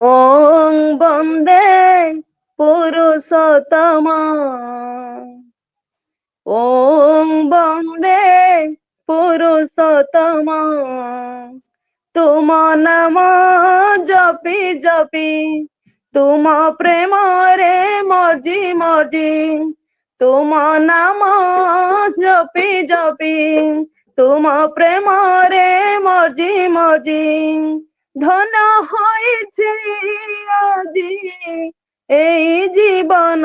ওং বন্দে পুরুষোত্তম, ওং বন্দে পুরুষোত্তম। তুম নাম জপি জপি, তুম প্রেমরে মর্জি মর্জি। তুম নাম জপি জপি, তুম প্রেমরে মর্জি মর্জি। ধন হয়েছে আজি এই জীবন,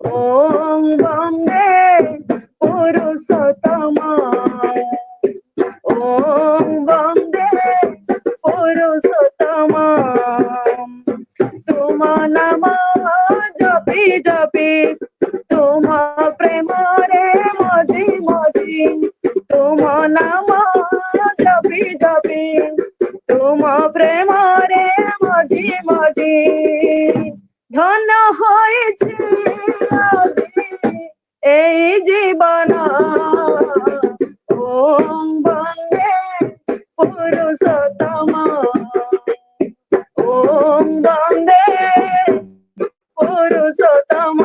ওং বন্দে পুরুষোত্তম, ওং বন্দে পুরুষোত্তম। তুম নাম জপি জপি, তুম প্রেমরে মজি মজি। তুম নাম জপি জপি, তুম প্রেমরে মজি মজি। ধন্য হয়েছে আজি এই জীবন, ওং বন্দে পুরুষোত্তম, ওং বন্দে পুরুষোত্তম।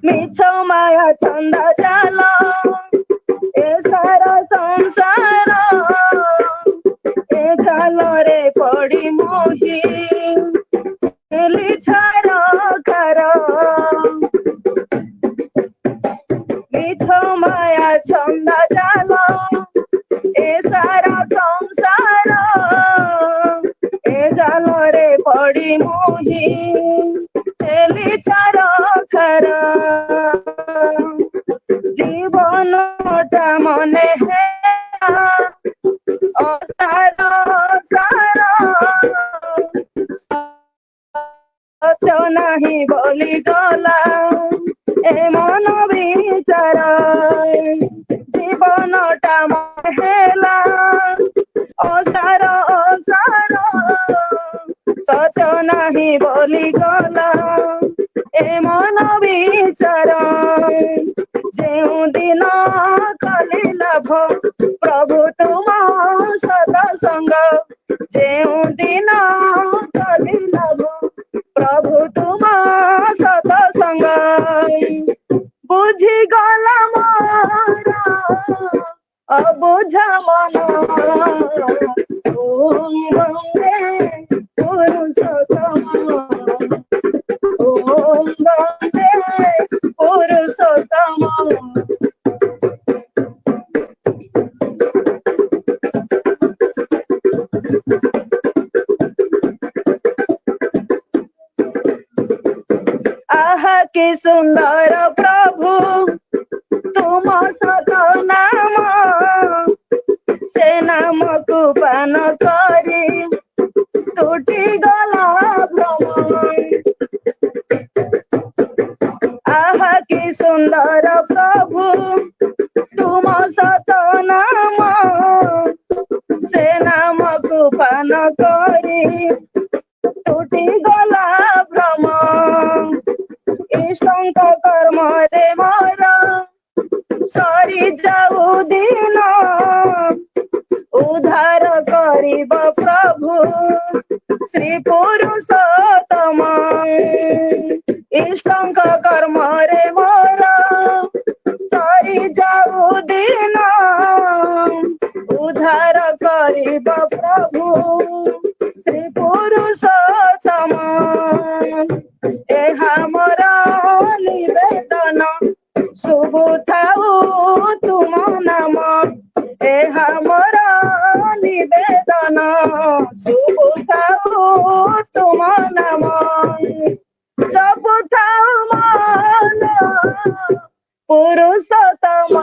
মিছ মায়া ছন্দ জাল এ সারা সংসার, এ জালরে পড়ি মোহি হেলি ছার খার। মিছ মায়া ছন্দ জাল এ সারা সংসার, এ জালরে পড়ি মোহি হেলি ছার খার। জীবনটা মনে হেলা অসার সার, সত্য নাহি বলি গলা এ মন বিচার। জীবনটা মনে হেলা অসার অসার, সত্য নাহি বলি গলা এ মন বিচার। ଯେଉଁ ଦିନ କଲି ଲାଭ ପ୍ରଭୁ ତୁମ ସତସଙ୍ଗ, ଯେଉଁ ଦିନ କଲି ଲାଭ ପ୍ରଭୁ ତୁମ ସତସଙ୍ଗ। ବୁଝିଗଲା ମୋର ଅବୁଝା ମନ, ଓಂ ବନ୍ଦେ ପୁରୁଷୋତ୍ତମ, ଓಂ ବନ୍ଦେ পুরুষোত্তম। আহা কি সুন্দর প্রভু তুম সত নাম, সে নামକୁ পান କରି তুটি গলা ভ্রম। আহা কি সুন্দর প্রভু তুম সত নাম, সে নামକୁ পান କରି তুটি গলা ভ্রম। ইষ্টଙ୍କ কর্মরে মোর সরি যাও দিন, উদ্ধার করিব প্রভু শ্রী পুরুষোত্তম। ইষ্টଙ୍କ কর্মরে মোর সরি যাও দিন, উদ্ধার করিব প্রভু শ্রী পুরুষোত্তম। ଏହା ମୋର ନିବେଦନ ଶୁଭୁଥାଉ ତୁମ ନାମ, ଏହା ମୋର ନିବେଦନ ଶୁଭୁଥାଉ ତୁମ ନାମ। ଜପୁଥାଉ ମନ পুরুষোত্তম,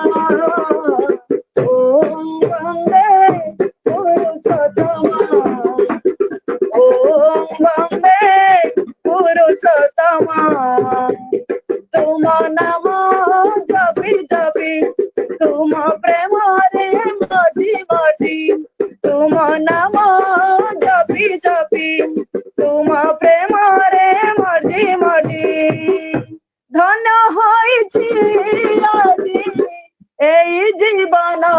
ওং বন্দে পুরুষোত্তম, ওং বন্দে পুরুষোত্তম। তুম নাম জপি জপি, তুম প্রেমরে মজি মজি। তুম নাম জপি জপি, তুম প্রেমরে জীবনা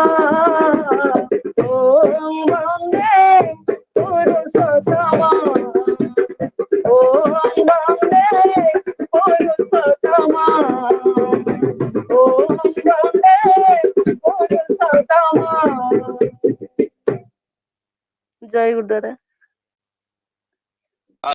ওম বন্দে পুরুষোত্তমা ওম বন্দে পুরুষোত্তমা ওম বন্দে পুরুষোত্তমা। জয় গুরুদাদা।